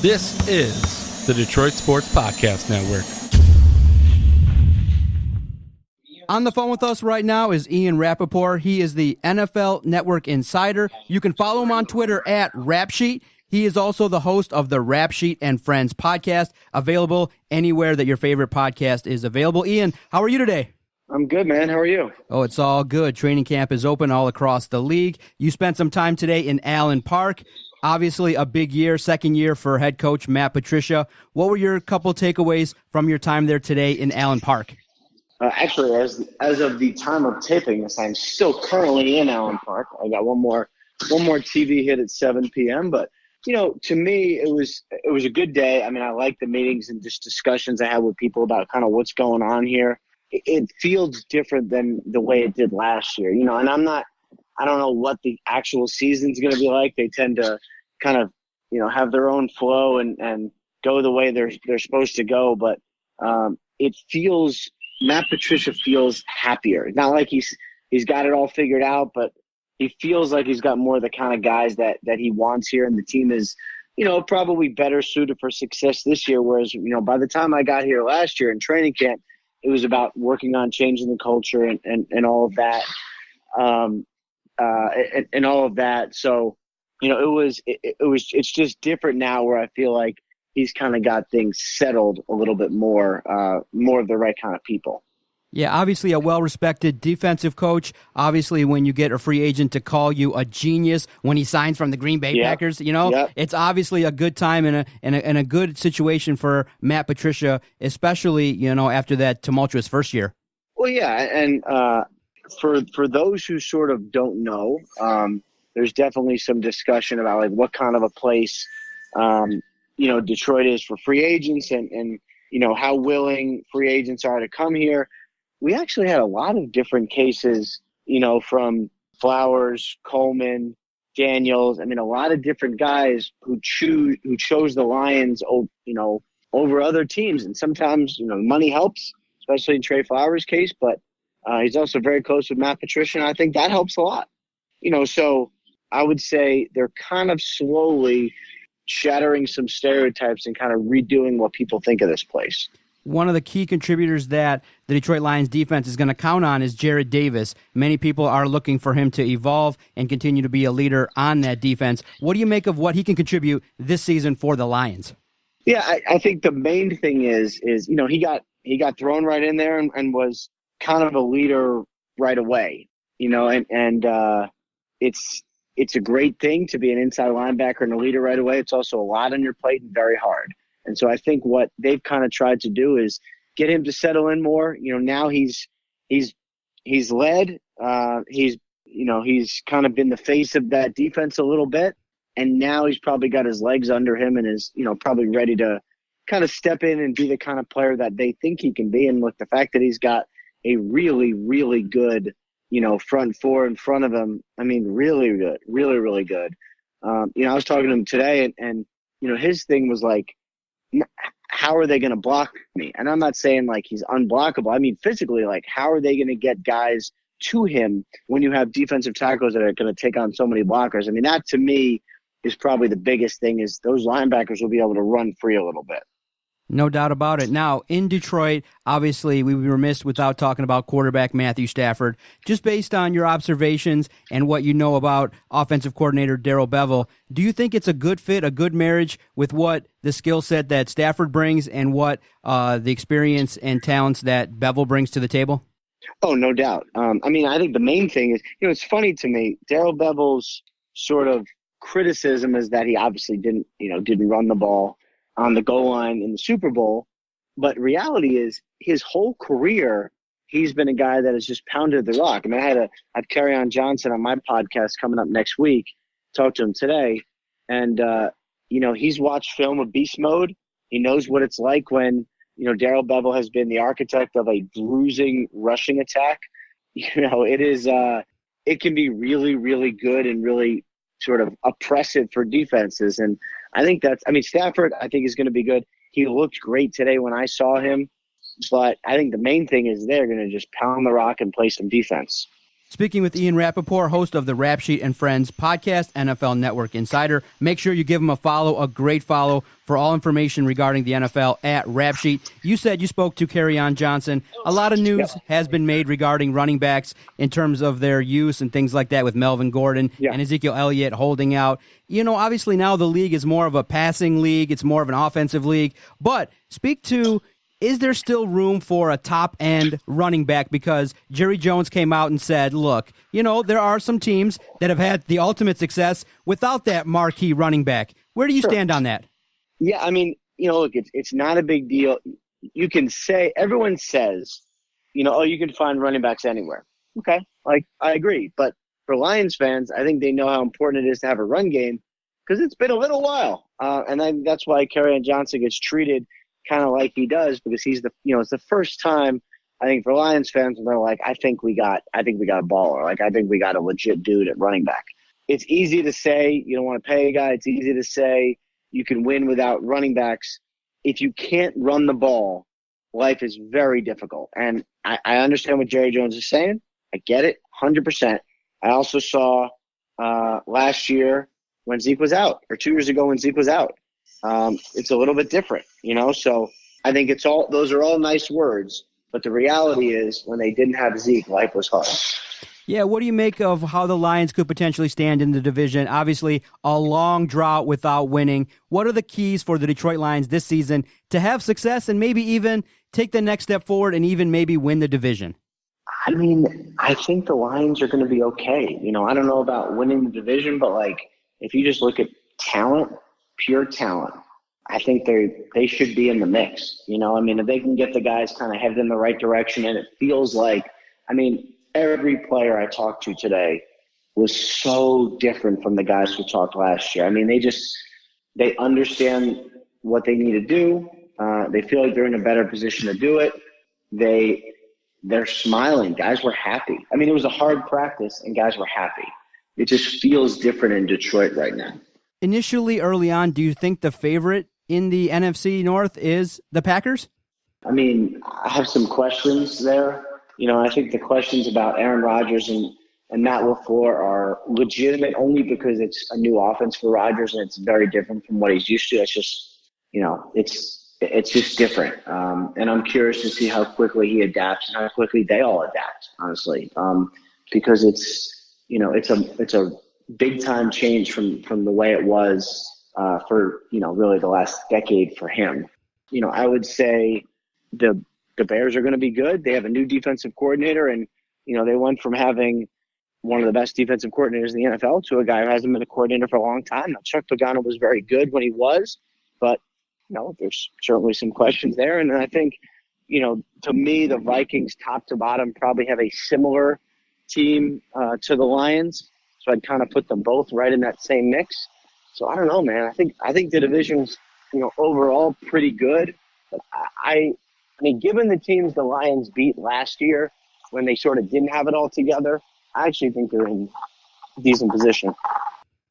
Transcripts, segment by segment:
This is the Detroit Sports Podcast Network. On the phone with us right now is Ian Rapoport. He is the NFL Network insider. You can follow him on Twitter at RapSheet. He is also the host of the Rap Sheet and Friends podcast, available anywhere that your favorite podcast is available. Ian, how are you today? I'm good, man. How are you? Oh, it's all good. Training camp is open all across the league. You spent some time today in Allen Park. Obviously a big year, second year for head coach Matt Patricia. What were your couple takeaways from your time there today in Allen Park? Actually, as of the time of taping this, I'm still currently in Allen Park. I got one more TV hit at 7 p.m., but you know, to me, it was a good day. I mean, I like the meetings and just discussions I had with people about kind of what's going on here. It feels different than the way it did last year, you know, and I don't know what the actual season's going to be like. They tend to kind of, you know, have their own flow and go the way they're supposed to go. But it feels, Matt Patricia feels happier. Not like he's got it all figured out, but he feels like he's got more of the kind of guys that he wants here. And the team is, you know, probably better suited for success this year. Whereas, you know, by the time I got here last year in training camp, it was about working on changing the culture and all of that. And all of that. So, you know, it's just different now where I feel like he's kind of got things settled a little bit more of the right kind of people. Yeah, obviously a well-respected defensive coach. Obviously, when you get a free agent to call you a genius when he signs from the Green Bay Packers, you know, It's obviously a good time and a good situation for Matt Patricia, especially, you know, after that tumultuous first year. Well, yeah, and for those who sort of don't know, there's definitely some discussion about like what kind of a place, you know, Detroit is for free agents and you know how willing free agents are to come here. We actually had a lot of different cases, you know, from Flowers, Coleman, Daniels. I mean, a lot of different guys who chose the Lions, you know, over other teams. And sometimes, you know, money helps, especially in Trey Flowers' case. But he's also very close with Matt Patricia, and I think that helps a lot. You know, so I would say they're kind of slowly shattering some stereotypes and kind of redoing what people think of this place. One of the key contributors that the Detroit Lions defense is going to count on is Jarrad Davis. Many people are looking for him to evolve and continue to be a leader on that defense. What do you make of what he can contribute this season for the Lions? Yeah, I think the main thing is you know, he got thrown right in there and was kind of a leader right away, you know, and it's a great thing to be an inside linebacker and a leader right away. It's also a lot on your plate and very hard. And so I think what they've kind of tried to do is get him to settle in more. You know, now he's led. He's kind of been the face of that defense a little bit, and now he's probably got his legs under him and is, you know, probably ready to kind of step in and be the kind of player that they think he can be. And with the fact that he's got a really, really good, you know, front four in front of him, I mean, really good, really, really good. You know, I was talking to him today, and you know, his thing was like, how are they going to block me? And I'm not saying like he's unblockable. I mean, physically, like how are they going to get guys to him when you have defensive tackles that are going to take on so many blockers? I mean, that to me is probably the biggest thing, is those linebackers will be able to run free a little bit. No doubt about it. Now, in Detroit, obviously, we would be remiss without talking about quarterback Matthew Stafford. Just based on your observations and what you know about offensive coordinator Darrell Bevell, do you think it's a good fit, a good marriage with what the skill set that Stafford brings and what the experience and talents that Bevell brings to the table? Oh, no doubt. I mean, I think the main thing is, you know, it's funny to me, Darrell Bevell's sort of criticism is that he obviously didn't run the ball on the goal line in the Super Bowl. But reality is his whole career, he's been a guy that has just pounded the rock. I mean, I have Kerryon Johnson on my podcast coming up next week, talked to him today. And, you know, he's watched film of Beast Mode. He knows what it's like when, you know, Darrell Bevell has been the architect of a bruising rushing attack. You know, it can be really, really good and really sort of oppressive for defenses. And I think Stafford, I think, is going to be good. He looked great today when I saw him, but I think the main thing is they're going to just pound the rock and play some defense. Speaking with Ian Rapoport, host of the Rap Sheet and Friends podcast, NFL Network Insider. Make sure you give him a follow, a great follow, for all information regarding the NFL at Rap Sheet. You said you spoke to Kerryon Johnson. A lot of news has been made regarding running backs in terms of their use and things like that with Melvin Gordon and Ezekiel Elliott holding out. You know, obviously now the league is more of a passing league. It's more of an offensive league. But speak to, is there still room for a top-end running back? Because Jerry Jones came out and said, look, you know, there are some teams that have had the ultimate success without that marquee running back. Where do you stand on that? Yeah, I mean, you know, look, it's not a big deal. You can say, everyone says, you know, oh, you can find running backs anywhere. Okay, like, I agree. But for Lions fans, I think they know how important it is to have a run game because it's been a little while. And that's why Kerryon Johnson gets treated kind of like he does, because he's it's the first time I think for Lions fans when they're like, I think we got a baller. Like, I think we got a legit dude at running back. It's easy to say you don't want to pay a guy. It's easy to say you can win without running backs. If you can't run the ball, life is very difficult. And I understand what Jerry Jones is saying. I get it 100%. I also saw last year when Zeke was out, or 2 years ago when Zeke was out. It's a little bit different, you know? So I think those are all nice words, but the reality is when they didn't have Zeke, life was hard. Yeah, what do you make of how the Lions could potentially stand in the division? Obviously, a long drought without winning. What are the keys for the Detroit Lions this season to have success and maybe even take the next step forward and even maybe win the division? I mean, I think the Lions are going to be okay. You know, I don't know about winning the division, but like if you just look at talent, pure talent, I think they should be in the mix. You know, I mean, if they can get the guys kind of headed in the right direction, and it feels like, I mean, every player I talked to today was so different from the guys who talked last year. I mean, they understand what they need to do. They feel like they're in a better position to do it. They're smiling. Guys were happy. I mean, it was a hard practice, and guys were happy. It just feels different in Detroit right now. Initially, early on, do you think the favorite in the NFC North is the Packers? I mean, I have some questions there. You know, I think the questions about Aaron Rodgers and Matt LaFleur are legitimate only because it's a new offense for Rodgers and it's very different from what he's used to. It's just, you know, it's just different. And I'm curious to see how quickly he adapts and how quickly they all adapt, honestly, because it's, you know, it's a big time change from the way it was for, you know, really the last decade for him. You know, I would say the Bears are going to be good. They have a new defensive coordinator, and, you know, they went from having one of the best defensive coordinators in the NFL to a guy who hasn't been a coordinator for a long time. Now, Chuck Pagano was very good when he was, but, you know, there's certainly some questions there. And I think, you know, to me, the Vikings top to bottom probably have a similar team to the Lions. So I'd kind of put them both right in that same mix. So I don't know, man. I think the division's, you know, overall pretty good. But I mean, given the teams the Lions beat last year when they sort of didn't have it all together, I actually think they're in a decent position.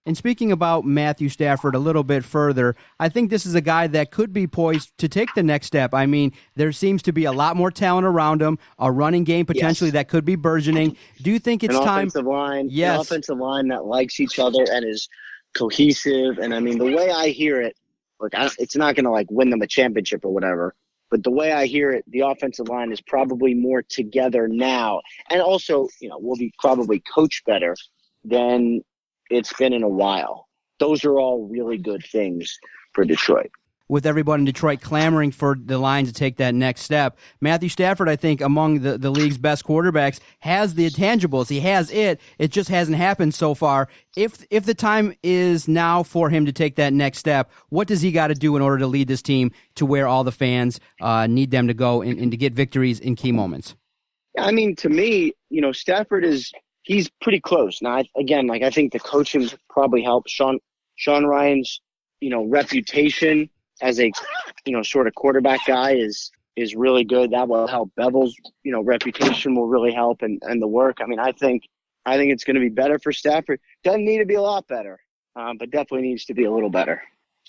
And speaking about Matthew Stafford a little bit further, I think this is a guy that could be poised to take the next step. I mean, there seems to be a lot more talent around him, a running game potentially that could be burgeoning. Do you think it's time? An offensive line that likes each other and is cohesive. And I mean, the way I hear it, look, it's not going to like win them a championship or whatever, but the way I hear it, the offensive line is probably more together now. And also, you know, will be probably coached better than it's been in a while. Those are all really good things for Detroit. With everybody in Detroit clamoring for the Lions to take that next step, Matthew Stafford, I think, among the league's best quarterbacks, has the intangibles. He has it. It just hasn't happened so far. If the time is now for him to take that next step, what does he got to do in order to lead this team to where all the fans need them to go and to get victories in key moments? I mean, to me, you know, Stafford he's pretty close. Now, I think the coaching probably helps. Sean Ryan's, you know, reputation as a, you know, sort of quarterback guy is really good. That will help. Bevel's, you know, reputation will really help and the work. I mean, I think it's going to be better for Stafford. Doesn't need to be a lot better, but definitely needs to be a little better.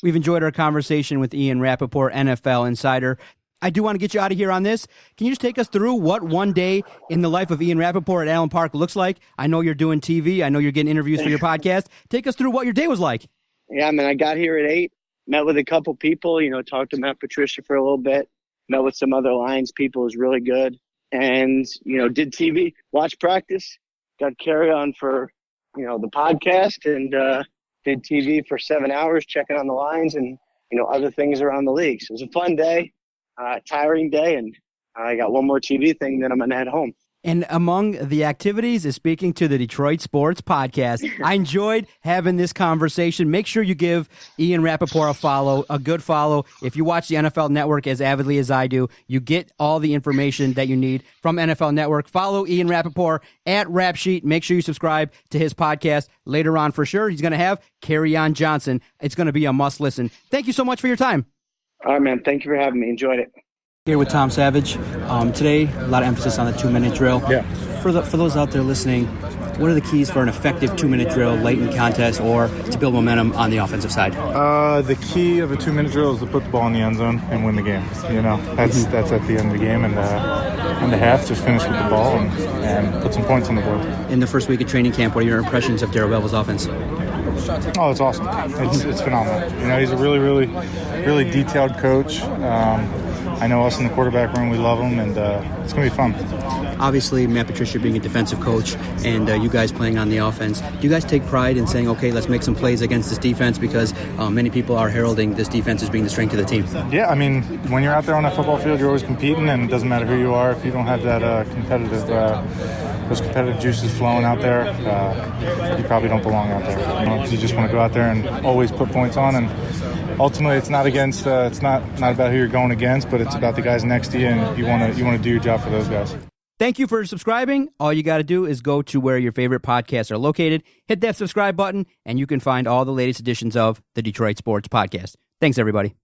We've enjoyed our conversation with Ian Rapoport, NFL Insider. I do want to get you out of here on this. Can you just take us through what one day in the life of Ian Rapoport at Allen Park looks like? I know you're doing TV. I know you're getting interviews for your podcast. Take us through what your day was like. Yeah, I mean, I got here at 8, met with a couple people, talked to Matt Patricia for a little bit, met with some other Lions people. It was really good. And, did TV, watched practice, got carry on for, the podcast, and did TV for 7 hours, checking on the Lions and, other things around the league. So it was a fun day, tiring day, and I got one more TV thing, then I'm going to head home. And among the activities is speaking to the Detroit Sports Podcast. I enjoyed having this conversation. Make sure you give Ian Rapoport a good follow. If you watch the NFL Network as avidly as I do, you get all the information that you need from NFL Network. Follow Ian Rapoport at Rap Sheet. Make sure you subscribe to his podcast later on for sure. He's going to have Kerryon Johnson. It's going to be a must listen. Thank you so much for your time. All right, man. Thank you for having me. Enjoyed it. Here with Tom Savage. Today, a lot of emphasis on the 2-minute drill. Yeah. For those out there listening, what are the keys for an effective 2-minute drill late in contest or to build momentum on the offensive side? The key of a 2-minute drill is to put the ball in the end zone and win the game. That's at the end of the game, and the half, just finish with the ball and put some points on the board. In the first week of training camp, what are your impressions of Darrell Bevell's offense? Oh, it's awesome. It's phenomenal. He's a really, really, really detailed coach. I know us in the quarterback room, we love him, and it's going to be fun. Obviously, Matt Patricia being a defensive coach and you guys playing on the offense, do you guys take pride in saying, okay, let's make some plays against this defense, because many people are heralding this defense as being the strength of the team? Yeah, I mean, when you're out there on that football field, you're always competing, and it doesn't matter who you are. If you don't have that those competitive juices flowing out there, you probably don't belong out there. You just want to go out there and always put points on, and ultimately, it's not against. It's not about who you're going against, but it's about the guys next to you, and you want to do your job for those guys. Thank you for subscribing. All you got to do is go to where your favorite podcasts are located, hit that subscribe button, and you can find all the latest editions of the Detroit Sports Podcast. Thanks, everybody.